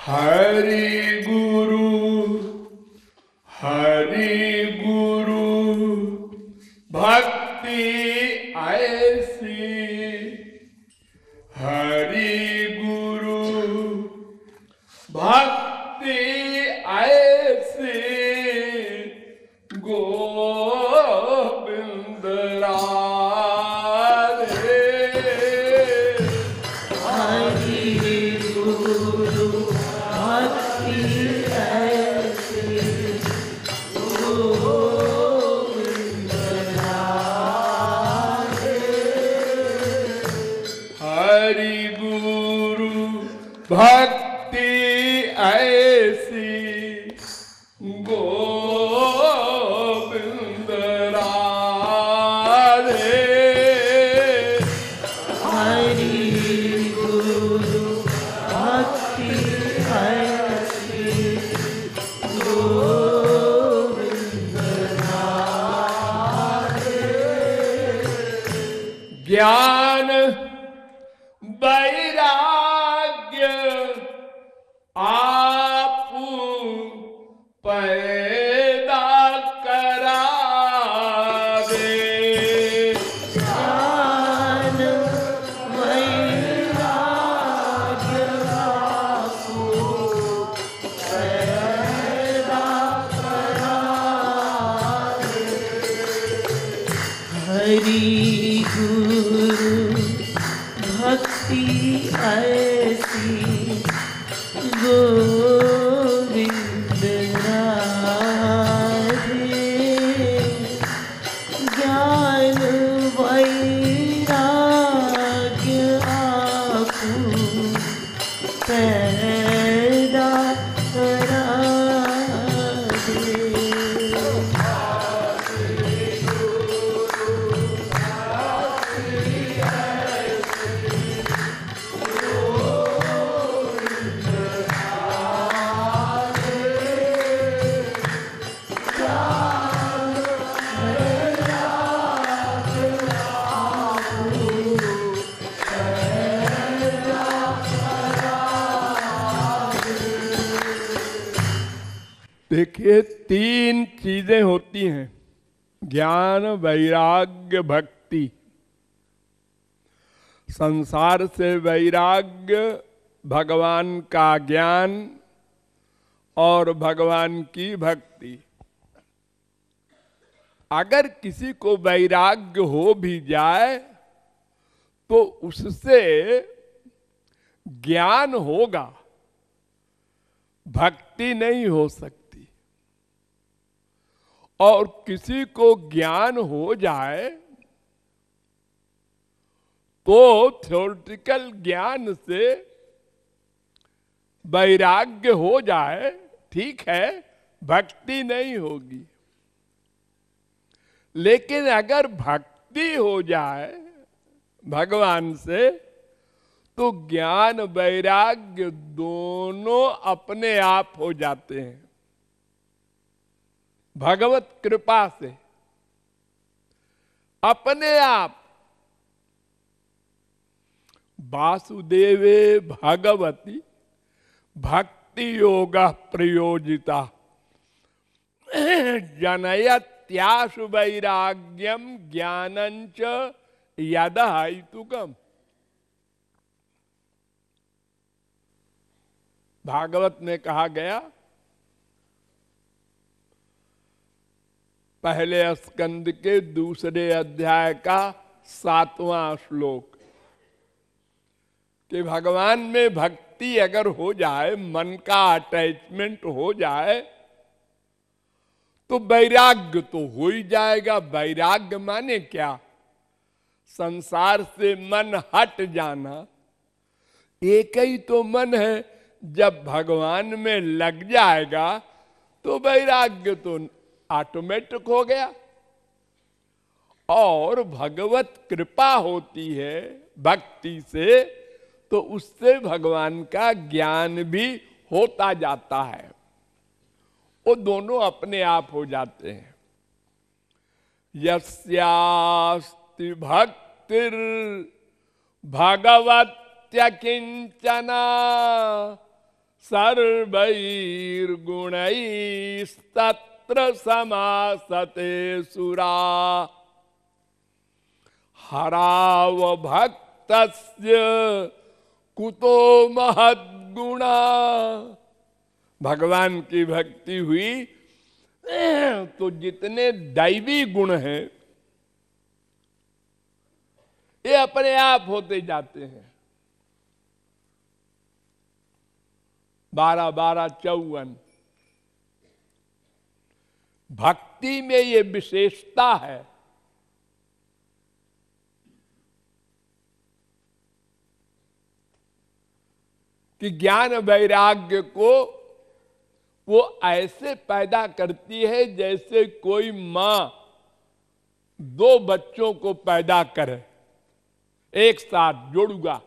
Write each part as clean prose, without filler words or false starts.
हरि गुरु भक्ति ऐसी, हरि गुरु भक्ति ऐसी, गोविंद राधे। हरि गुरु भक्ति ऐसी, गोविंद राधे। हरि गुरु भक्ति ऐसी, गोविंद राधे। हरि गुरु भक्ति ऐसी, गोविंद राधे। ज्ञान वैराग्य आप पैदा करा दे। ज्ञान वैराग्य आपको पैदा करा दे। हरि गुरु भक्ति ऐसी, गोविंद राधे। ज्ञान वैराग्य आपको पैदा करा दे। देखिए, तीन चीजें होती हैं, ज्ञान वैराग्य भक्ति। संसार से वैराग्य, भगवान का ज्ञान और भगवान की भक्ति। अगर किसी को वैराग्य हो भी जाए तो उससे ज्ञान होगा, भक्ति नहीं हो सकती। और किसी को ज्ञान हो जाए तो थ्योरेटिकल ज्ञान से वैराग्य हो जाए, ठीक है, भक्ति नहीं होगी। लेकिन अगर भक्ति हो जाए भगवान से तो ज्ञान वैराग्य दोनों अपने आप हो जाते हैं, भगवत कृपा से अपने आप। वासुदेवे भगवती भक्ति योग प्रयोजिता जनयत्याशु वैराग्यम ज्ञानंच यदा हेतुकम। भागवत में कहा गया, पहले स्कंद के दूसरे अध्याय का 7वां श्लोक, कि भगवान में भक्ति अगर हो जाए, मन का अटैचमेंट हो जाए तो वैराग्य तो हो ही जाएगा। वैराग्य माने क्या? संसार से मन हट जाना। एक ही तो मन है, जब भगवान में लग जाएगा तो वैराग्य तो ऑटोमेटिक हो गया। और भगवत कृपा होती है भक्ति से, तो उससे भगवान का ज्ञान भी होता जाता है। वो दोनों अपने आप हो जाते हैं। यस्यास्ति भक्तिर् भगवत्य किंचना सर्वैर्गुणैस्तत्र समासते सुरा हराव भक्तस्य कुतो महद्गुणा। भगवान की भक्ति हुई तो जितने दैवी गुण हैं ये अपने आप होते जाते हैं। 12-12-54 भक्ति में ये विशेषता है कि ज्ञान वैराग्य को वो ऐसे पैदा करती है जैसे कोई मां 2 बच्चों को पैदा करे एक साथ जोड़ूगा।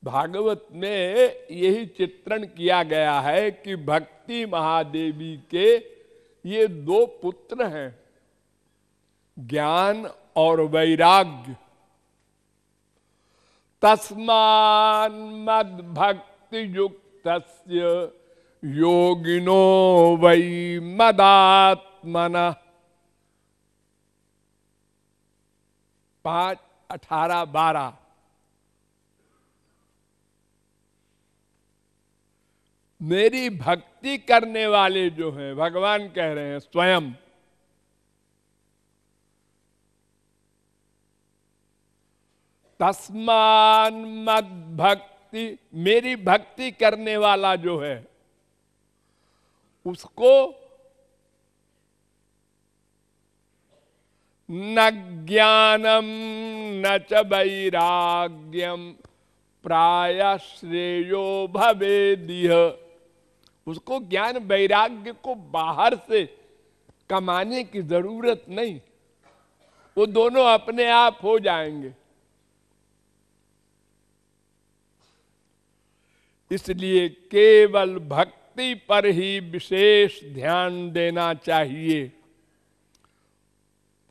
भागवत में यही चित्रण किया गया है कि भक्ति महादेवी के ये 2 पुत्र हैं, ज्ञान और वैराग्य। तस्मान् मद्भक्ति युक्तस्य योगिनो वै मदात्मनः 5:18-12 मेरी भक्ति करने वाले जो हैं, भगवान कह रहे हैं स्वयं, तस्मान् मद्भक्ति, मेरी भक्ति करने वाला जो है उसको न ज्ञानम न च वैराग्यम प्राय श्रेयो भवेदिह। उसको ज्ञान वैराग्य को बाहर से कमाने की जरूरत नहीं, वो दोनों अपने आप हो जाएंगे। इसलिए केवल भक्ति पर ही विशेष ध्यान देना चाहिए।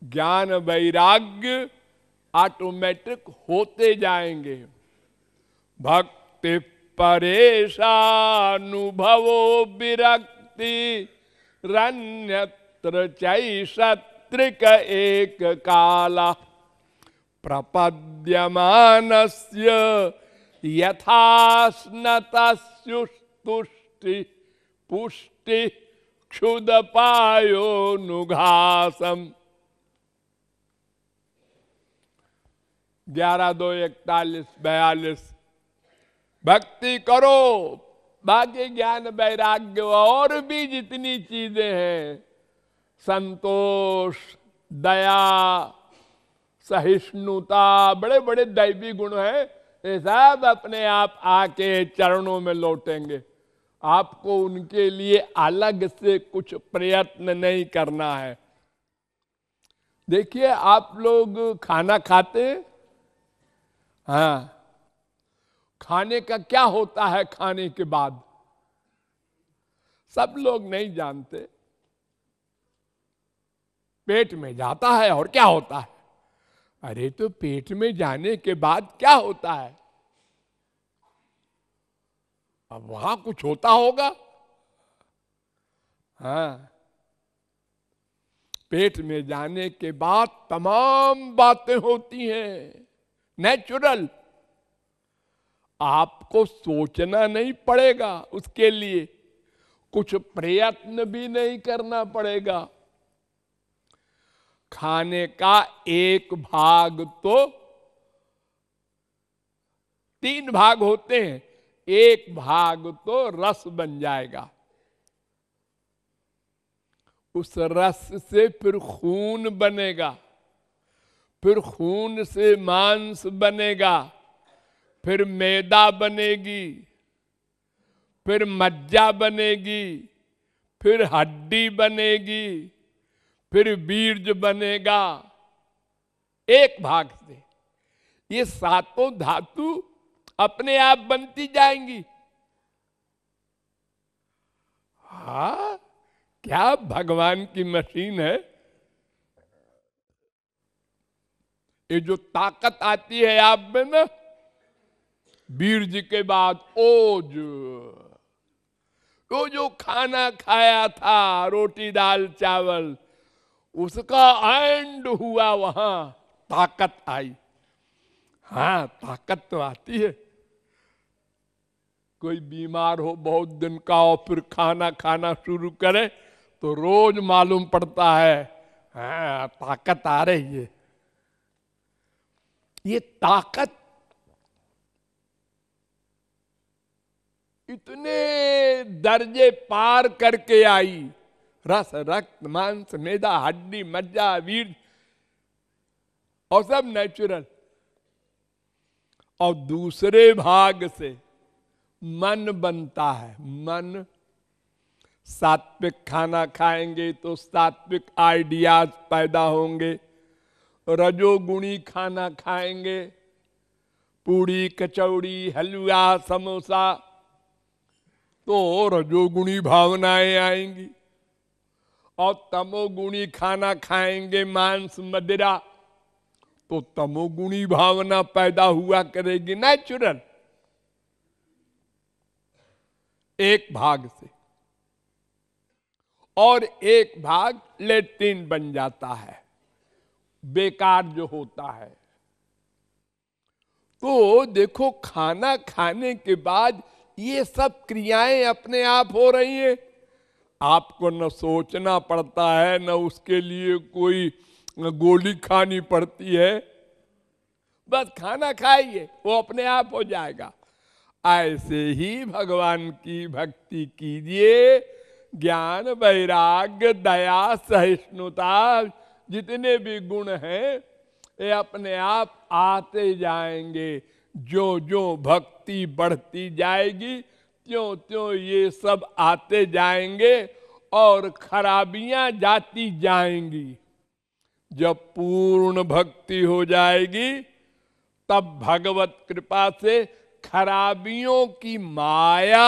ज्ञान वैराग्य ऑटोमेटिक होते जाएंगे। भक्ति परेशानुभवो विरक्ति रन्यत्र चैषत्रिक एक काला प्रपद्यमानस्य यथा स्नतस्युस्तुष्टि पुष्टि क्षुदपायोनुघासम। 11-2-41-42 भक्ति करो, बाकी ज्ञान वैराग्य और भी जितनी चीजें हैं, संतोष, दया, सहिष्णुता, बड़े बड़े दैवी गुण हैं, ये सब अपने आप आके चरणों में लौटेंगे। आपको उनके लिए अलग से कुछ प्रयत्न नहीं करना है। देखिए आप लोग खाना खाते हैं, हाँ, खाने का क्या होता है खाने के बाद सब लोग नहीं जानते। पेट में जाता है और क्या होता है? अरे तो पेट में जाने के बाद क्या होता है? अब वहां कुछ होता होगा। हाँ, पेट में जाने के बाद तमाम बातें होती हैं, नेचुरल। आपको सोचना नहीं पड़ेगा, उसके लिए कुछ प्रयत्न भी नहीं करना पड़ेगा। खाने का एक भाग तो 3 भाग होते हैं, एक भाग तो रस बन जाएगा। उस रस से फिर खून बनेगा, फिर खून से मांस बनेगा, फिर मैदा बनेगी, फिर मज्जा बनेगी, फिर हड्डी बनेगी, फिर बीज बनेगा। एक भाग से ये 7 धातु अपने आप बनती जाएंगी। हाँ, क्या भगवान की मशीन है। ये जो ताकत आती है आप में ना, बीर्ज के बाद ओज, वो जो खाना खाया था रोटी दाल चावल, उसका एंड हुआ, वहां ताकत आई। हाँ, ताकत तो आती है। कोई बीमार हो बहुत दिन का और फिर खाना खाना शुरू करे तो रोज मालूम पड़ता है, हाँ ताकत आ रही है। ये ताकत इतने दर्जे पार करके आई, रस रक्त मांस मेदा हड्डी मज्जा वीर और सब नेचुरल। और दूसरे भाग से मन बनता है। मन, सात्विक खाना खाएंगे तो सात्विक आइडियाज पैदा होंगे। रजोगुणी खाना खाएंगे, पूड़ी कचौड़ी हलवा समोसा, तो रजोगुणी भावनाएं आएंगी। और तमोगुणी खाना खाएंगे, मांस मदिरा, तो तमोगुणी भावना पैदा हुआ करेगी, नेचुरल। एक भाग से और एक भाग लेट्रिन बन जाता है, बेकार जो होता है। तो देखो, खाना खाने के बाद ये सब क्रियाएं अपने आप हो रही हैं। आपको न सोचना पड़ता है, न उसके लिए कोई गोली खानी पड़ती है। बस खाना खाइए, वो अपने आप हो जाएगा। ऐसे ही भगवान की भक्ति कीजिए। ज्ञान वैराग्य दया सहिष्णुता जितने भी गुण हैं, ये अपने आप आते जाएंगे। जो जो भक्ति बढ़ती जाएगी, त्यों त्यों ये सब आते जाएंगे और खराबियां जाती जाएंगी। जब पूर्ण भक्ति हो जाएगी, तब भगवत कृपा से खराबियों की माया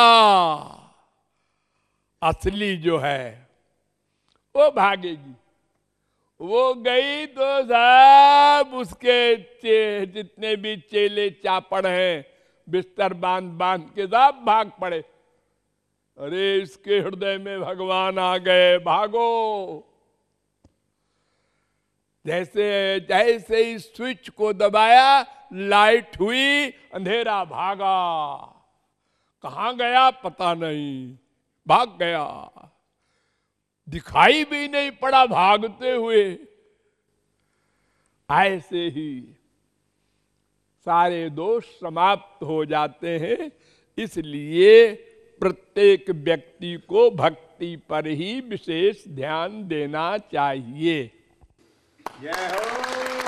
असली जो है वो भागेगी। वो गई तो सब उसके जितने भी चेले चापड़ हैं, बिस्तर बांध बांध के सब भाग पड़े। अरे इसके हृदय में भगवान आ गए, भागो। जैसे जैसे इस स्विच को दबाया, लाइट हुई, अंधेरा भागा। कहां गया पता नहीं, भाग गया, दिखाई भी नहीं पड़ा भागते हुए। ऐसे ही सारे दोष समाप्त हो जाते हैं। इसलिए प्रत्येक व्यक्ति को भक्ति पर ही विशेष ध्यान देना चाहिए। जय हो।